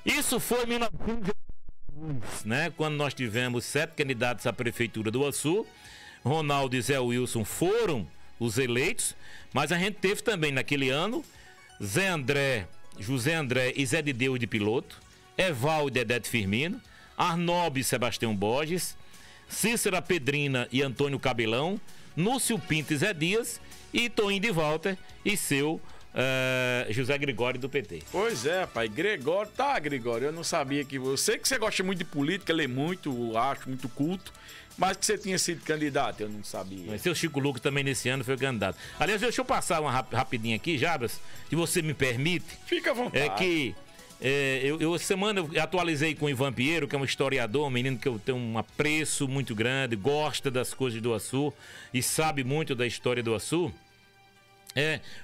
Isso foi em 1900, né? Quando nós tivemos 7 candidatos à prefeitura do Açu. Ronaldo e Zé Wilson foram os eleitos, mas a gente teve também naquele ano Zé André, José André e Zé de Deus de piloto, Evaldo e Dedete Firmino, Arnob e Sebastião Borges, Cícera Pedrina e Antônio Cabelão, Núcio Pinto e Zé Dias, e Toninho de Walter e seu José Gregório do PT. Pois é, pai, Gregório, Gregório, eu não sabia que você gosta muito de política, lê muito, acho muito culto, mas que você tinha sido candidato, eu não sabia. Mas seu Chico Lucas também nesse ano foi candidato. Aliás, deixa eu passar uma rapidinha aqui, Jabras, se você me permite. Fica à vontade. É que essa semana eu atualizei com o Ivan Pinheiro, que é um historiador, um menino que eu tenho um apreço muito grande, gosta das coisas do Açu e sabe muito da história do Açu.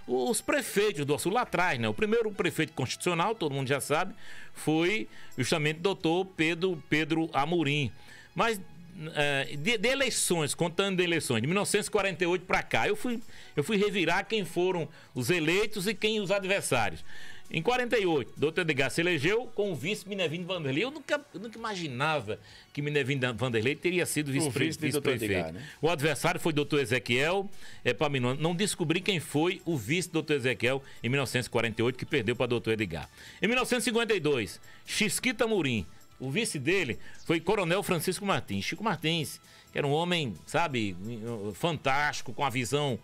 Os prefeitos do Açu lá atrás, né? O primeiro prefeito constitucional, todo mundo já sabe, foi justamente o doutor Pedro Amorim. Mas de eleições, contando de eleições, de 1948 para cá, eu fui revirar quem foram os eleitos e quem os adversários. Em 48, doutor Edgar se elegeu com o vice Minervino Vanderlei. Eu nunca imaginava que Minervino Vanderlei teria sido vice-prefeito. Né? O adversário foi doutor Ezequiel Epaminondas. Não descobri quem foi o vice doutor Ezequiel em 1948, que perdeu para doutor Edgar. Em 1952, Xisquita Amorim. O vice dele foi Coronel Francisco Martins. Chico Martins, que era um homem, sabe, fantástico, com a visão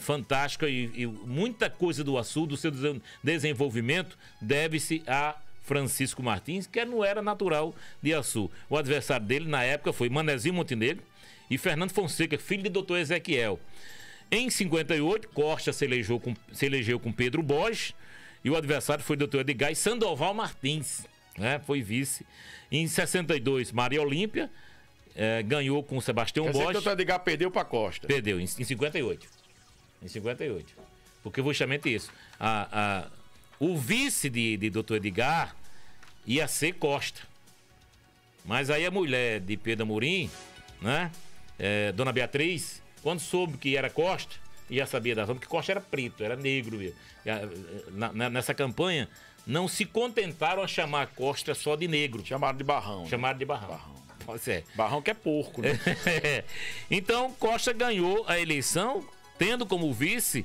fantástica e muita coisa do Açu, do seu desenvolvimento, deve-se a Francisco Martins, que não era natural de Açu. O adversário dele, na época, foi Manezinho Montenegro e Fernando Fonseca, filho de doutor Ezequiel. Em 58, Costa se elegeu com Pedro Borges e o adversário foi doutor Edgar e Sandoval Martins. Foi vice. Em 62, Maria Olímpia ganhou com Sebastião Borges. Quer dizer que o doutor Edgar perdeu para Costa. Perdeu, em 58. Em 58. Porque justamente isso. O vice de doutor Edgar ia ser Costa. Mas aí a mulher de Pedro Amorim, né? Dona Beatriz, quando soube que era Costa, e já sabia da razão, porque Costa era preto, era negro. Nessa campanha, não se contentaram a chamar Costa só de negro. Chamaram de Barrão. Chamaram de Barrão. Barrão que é porco, né? Então, Costa ganhou a eleição, tendo como vice.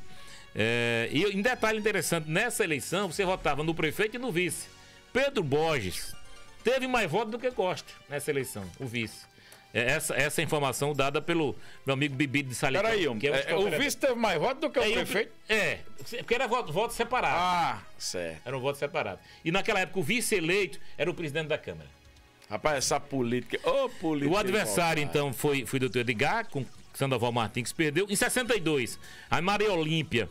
E em detalhe interessante, nessa eleição, você votava no prefeito e no vice. Pedro Borges teve mais votos do que Costa nessa eleição, o vice. Essa informação dada pelo meu amigo Bibi de Salitre. Peraí, o vice teve mais votos do que o prefeito? Porque era voto separado. Ah, certo. Era um voto separado. E naquela época o vice eleito era o presidente da Câmara. Rapaz, essa política. O adversário, então, foi o doutor Edgar, com Sandoval Martins, que perdeu. Em 62, a Maria Olímpia,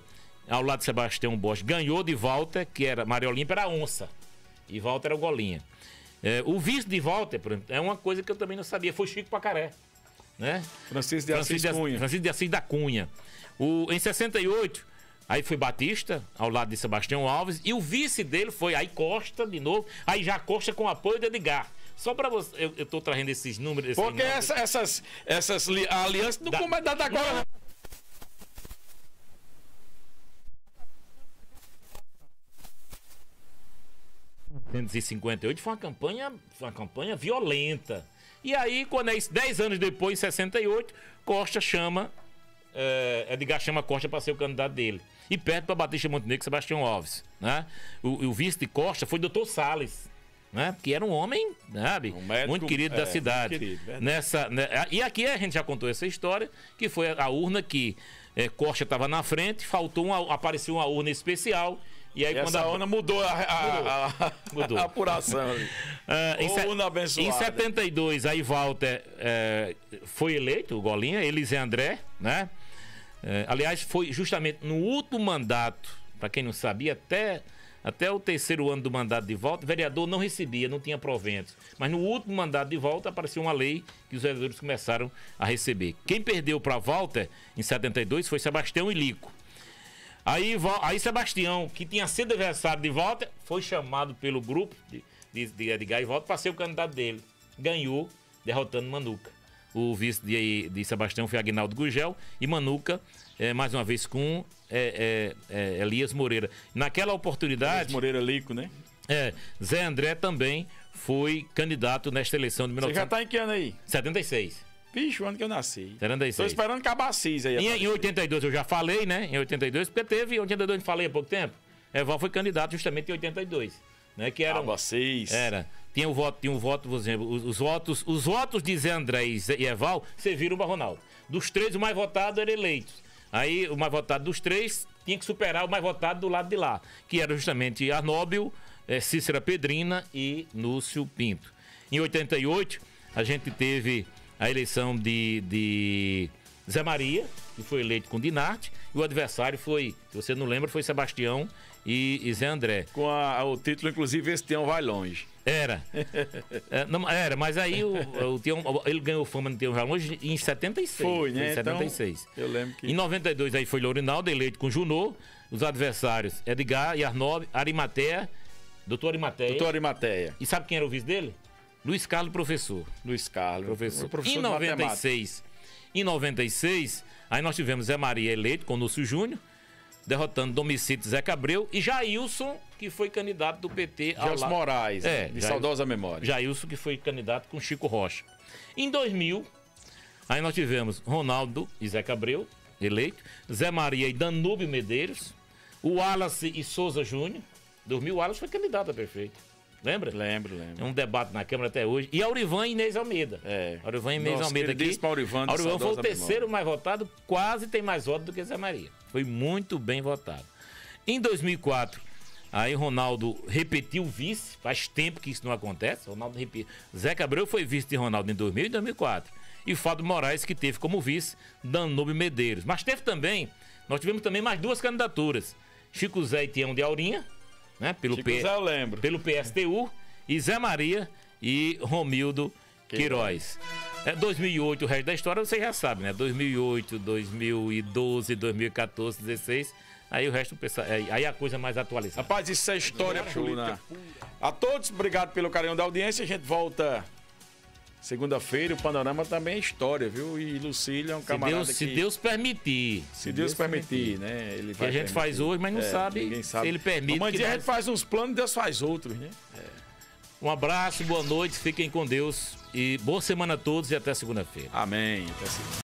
ao lado de Sebastião Borges, ganhou de Walter, que era. Maria Olímpia era a onça. E Walter era o Golinha. O vice de Walter, por exemplo, é uma coisa que eu também não sabia, foi Chico Pacaré, né? Francisco de Assis da Cunha. Em 68, aí foi Batista, ao lado de Sebastião Alves, e o vice dele foi aí Costa, de novo, aí já Costa com apoio de Edgar. Só para você, eu tô trazendo esses números. Porque essas alianças não começam a dar agora, não. 1958 foi uma campanha violenta. E aí, quando 10 anos depois, em 68, Costa chama, Edgar chama Costa para ser o candidato dele. E perde para Batista Montenegro e Sebastião Alves. Né? O vice de Costa foi Dr. Salles, né? Que era um homem, sabe, muito querido da cidade. Querido, e aqui a gente já contou essa história, que foi a urna que Costa estava na frente, apareceu uma urna especial. E aí, quando a urna mudou a apuração ali. Urna abençoada. Em 72, aí Walter foi eleito, o Golinha, Elisé André, né? Aliás, foi justamente no último mandato, para quem não sabia, até o terceiro ano do mandato de Walter, o vereador não recebia, não tinha proventos. Mas no último mandato de Walter apareceu uma lei que os vereadores começaram a receber. Quem perdeu para Walter em 72 foi Sebastião Ilico. Aí Sebastião, que tinha sido adversário de Walter, foi chamado pelo grupo de Edgar e Walter para ser o candidato dele. Ganhou, derrotando Manuca. O vice de Sebastião foi Aguinaldo Gugel. E Manuca, mais uma vez com Elias Moreira. Naquela oportunidade... Elias Moreira Lico, né? Zé André também foi candidato nesta eleição de 1976. Você já tá em que ano aí? 76. Vixe, o ano que eu nasci. 76. Tô esperando acabar a CIS aí. Em 82 eu já falei, né? Em 82, porque teve, em 82 eu falei há pouco tempo. Eval foi candidato justamente em 82. Né? Que era. Tinha o voto, por exemplo, os votos de Zé André e Eval serviram para Ronaldo. Dos três, o mais votado era eleito. Aí, o mais votado dos três tinha que superar o mais votado do lado de lá, que era justamente Arnóbio, Cícera Pedrina e Núcio Pinto. Em 88, a gente teve a eleição de Zé Maria, que foi eleito com Dinarte, e o adversário foi, se você não lembra, foi Sebastião e Zé André. Com o título, inclusive, esse Tião vai longe. Era, mas aí ele ganhou fama no Tião vai longe em 76. Foi, né? Em 76. Então, eu lembro que... Em 92 aí foi Lourinaldo, eleito com Junô, os adversários Edgar e Arnóbio, Arimateia, Doutor Arimateia. E sabe quem era o vice dele? Luiz Carlos, professor. Luiz Carlos, professor em 96. Em 96, aí nós tivemos Zé Maria eleito com Núcio Júnior, derrotando Domicílio Zé Cabreu e Jailson, que foi candidato do PT ao Gelson Moraes, de saudosa memória. Jailson, que foi candidato com Chico Rocha. Em 2000, aí nós tivemos Ronaldo e Zé Cabreu, eleito, Zé Maria e Danúbio Medeiros, o Wallace e Souza Júnior. 2000, o Wallace foi candidato a prefeito. Lembra? Lembro. É um debate na Câmara até hoje. E Aurivan e Inês Almeida. Aurivan e Inês Almeida aqui. Aurivan foi o terceiro mais votado, quase tem mais votos do que Zé Maria. Foi muito bem votado. Em 2004, aí Ronaldo repetiu vice. Faz tempo que isso não acontece. Ronaldo repetiu. Zé Cabreu foi vice de Ronaldo em 2000 e 2004. E Fábio Moraes, que teve como vice Danúbio Medeiros. Mas teve também, nós tivemos também mais duas candidaturas. Chico Zé e Tião de Aurinha, né? Pelo PSTU, e Zé Maria e Romildo Queiroz. 2008, o resto da história você já sabe, né? 2008, 2012, 2014, 2016. Aí o resto, aí a coisa mais atualizada. Rapaz, isso é história pura. A todos, obrigado pelo carinho da audiência. A gente volta segunda-feira. O Panorama também é história, viu? E Lucília é um camarada Se Deus permitir. Se Deus permitir, né? Ele vai que a gente faz hoje, mas não sabe se ele permite. Amanhã a gente faz uns planos e Deus faz outros, né? Um abraço, boa noite, fiquem com Deus e boa semana a todos e até segunda-feira. Amém. Até segunda.